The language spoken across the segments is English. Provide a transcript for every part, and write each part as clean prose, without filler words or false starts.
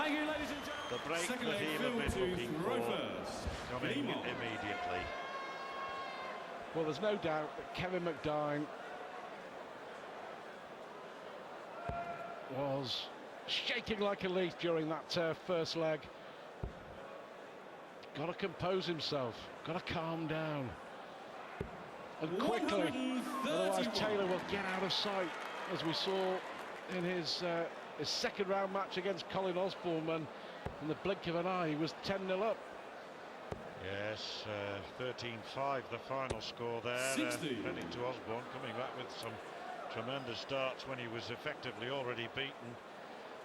Thank you, ladies and gentlemen. The break Second that leg, he'll have been looking for coming McDine. immediately. Well, there's no doubt that Kevin McDine was shaking like a leaf during that first leg. Got to compose himself, got to calm down, and quickly, otherwise Taylor will get out of sight, as we saw in his second round match against Colin Osborne, when in the blink of an eye he was 10-0 up. Yes, 13-5 the final score there. Heading to Osborne, coming back with some tremendous starts when he was effectively already beaten.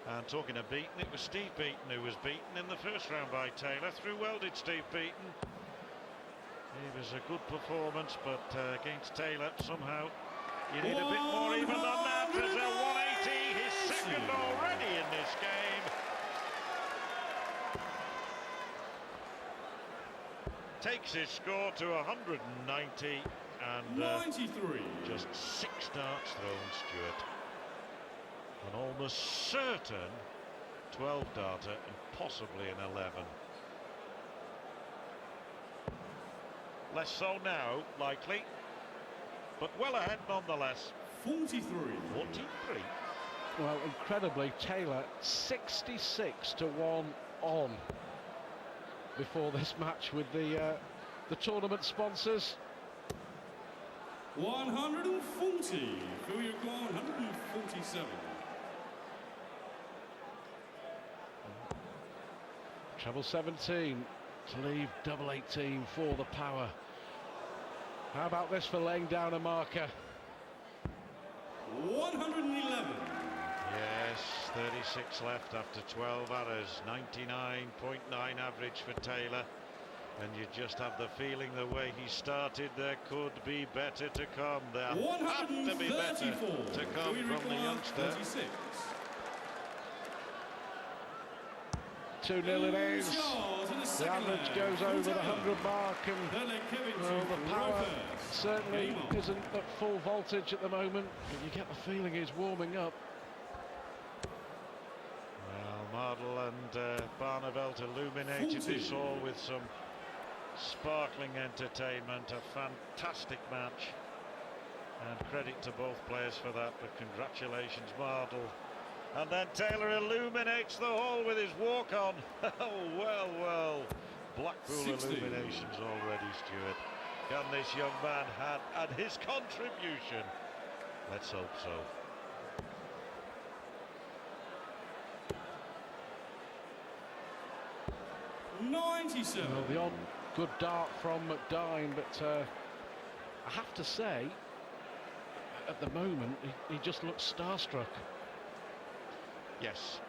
And talking of beaten, it was Steve Beaton who was beaten in the first round by Taylor. Through well did Steve Beaton. It was a good performance, but against Taylor, somehow you need a bit more even than that. There's a 180, his second already in this game. Takes his score to 190 and 93. Just 6 darts thrown, Stuart. An almost certain 12-darter and possibly an 11. Less so now, likely, but well ahead nonetheless. 43. 43. Well, incredibly, Taylor 66-1 on before this match with the tournament sponsors. 140. Phil, your call, 147. Treble 17 to leave double 18 for the power. How about this for laying down a marker? 111. Yes, 36 left after 12 arrows. 99.9 average for Taylor. And you just have the feeling the way he started, there could be better to come. There had to be better to come from the youngster. 36. 2-0 it is. The average goes over the 100 mark, and well, the power certainly isn't at full voltage at the moment, but you get the feeling he's warming up. Well, Mardle and Barneveld illuminated this all with some sparkling entertainment. A fantastic match, and credit to both players for that, but congratulations Mardle. And then Taylor illuminates the hall with his walk-on. Oh, well, Blackpool 60. illuminations already, Stuart. Can this young man add his contribution? Let's hope so. '97. The odd good dart from McDine, but I have to say, at the moment, he just looks starstruck. Yes.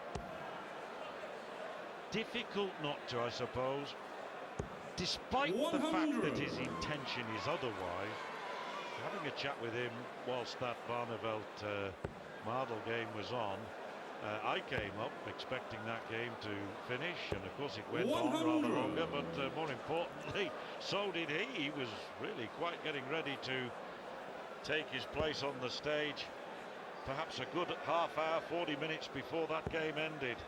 Difficult not to, I suppose. Despite 100. the fact that his intention is otherwise, having a chat with him whilst that Barneveld-Mardle game was on, I came up expecting that game to finish, and of course it went 100. on rather longer, but more importantly, so did he. He was really quite getting ready to take his place on the stage. Perhaps a good half hour, 40 minutes before that game ended.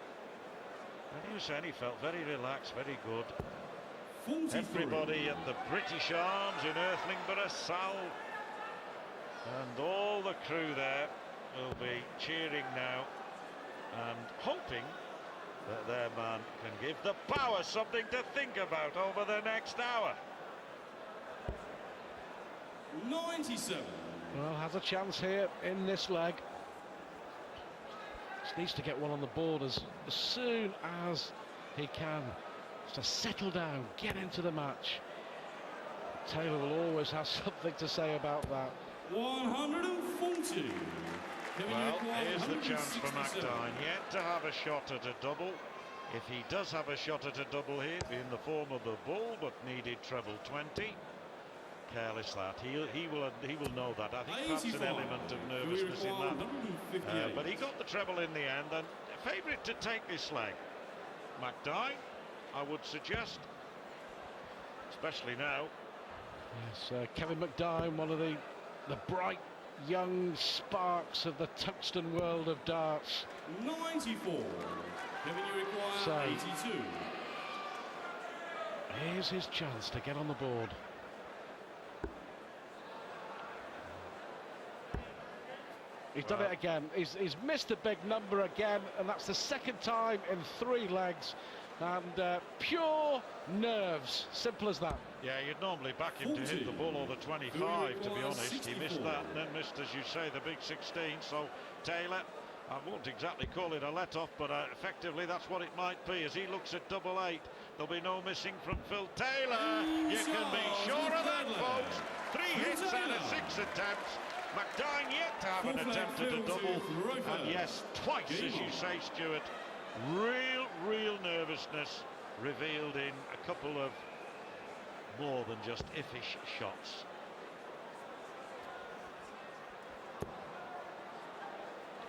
And he was saying he felt very relaxed, very good. 43. Everybody at the British Arms in Earthlingborough, Sal, and all the crew there will be cheering now and hoping that their man can give the power something to think about over the next hour. 97. Well, has a chance here in this leg. Just needs to get one on the board as soon as he can. Just to settle down, get into the match. Taylor will always have something to say about that. 140. Well, here's the chance for McDine yet to have a shot at a double. If he does have a shot at a double here, it'll be in the form of the bull, but needed treble 20. Careless that. He will know that. I think perhaps an element of nervousness in that. But he got the treble in the end, and favourite to take this leg. McDine, I would suggest, especially now. Yes, Kevin McDine, one of the bright young sparks of the tungsten world of darts. 94. Kevin, you require So, 82. Here's his chance to get on the board. He's done it again. He's missed a big number again, and that's the second time in 3 legs. And pure nerves, simple as that. Yeah, you'd normally back him to hit the ball over 25, to be honest. He missed that and then missed, as you say, the big 16. So Taylor, I won't exactly call it a let-off, but effectively that's what it might be. As he looks at double 8, there'll be no missing from Phil Taylor. You can be sure of that, folks. 3 hits out of 6 attempts. McDine yet to have an attempt at a double. And yes, twice, as you say, Stuart. Real nervousness revealed in a couple of more than just iffish shots.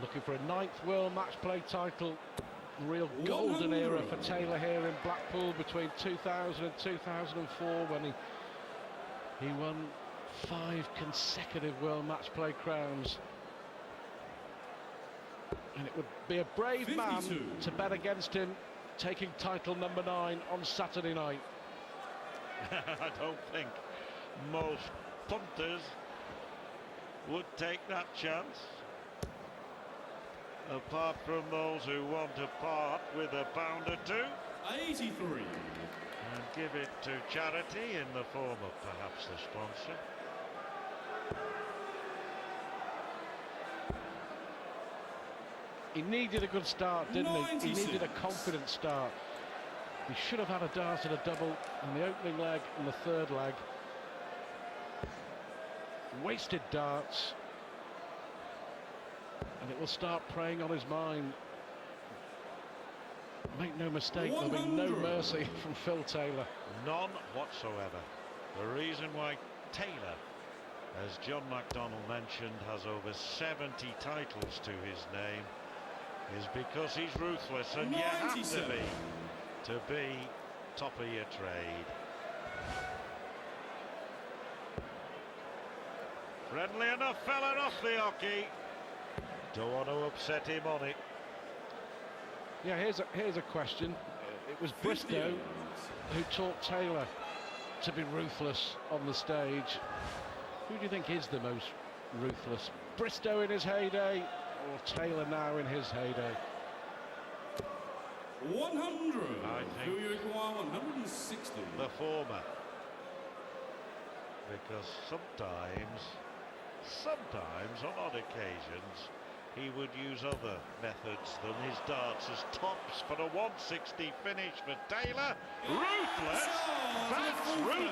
Looking for a 9th World Matchplay title. Real golden era for Taylor here in Blackpool between 2000 and 2004 when he won 5 consecutive World Matchplay crowns. And it would be a brave 52. man to bet against him taking title number 9 on Saturday night. I don't think most punters would take that chance, apart from those who want to part with a pound or 2 83. and give it to charity in the form of perhaps the sponsor. He needed a good start, didn't he? 96. He needed a confident start. He should have had a dart and a double in the opening leg and the 3rd leg. Wasted darts. And it will start preying on his mind. Make no mistake, there'll be no 100. mercy from Phil Taylor. None whatsoever. The reason why Taylor, as John McDonnell mentioned, has over 70 titles to his name is because he's ruthless, and you have to be top of your trade. Friendly enough fella off the hockey. Don't want to upset him on it. Yeah, here's a question. It was Bristow who taught Taylor to be ruthless on the stage. Who do you think is the most ruthless? Bristow in his heyday, or Taylor now in his heyday? 100. I think Do you require 160? the former. Because sometimes, on odd occasions, he would use other methods than his darts as tops for a 160 finish. But Taylor, ruthless, that's ruthless.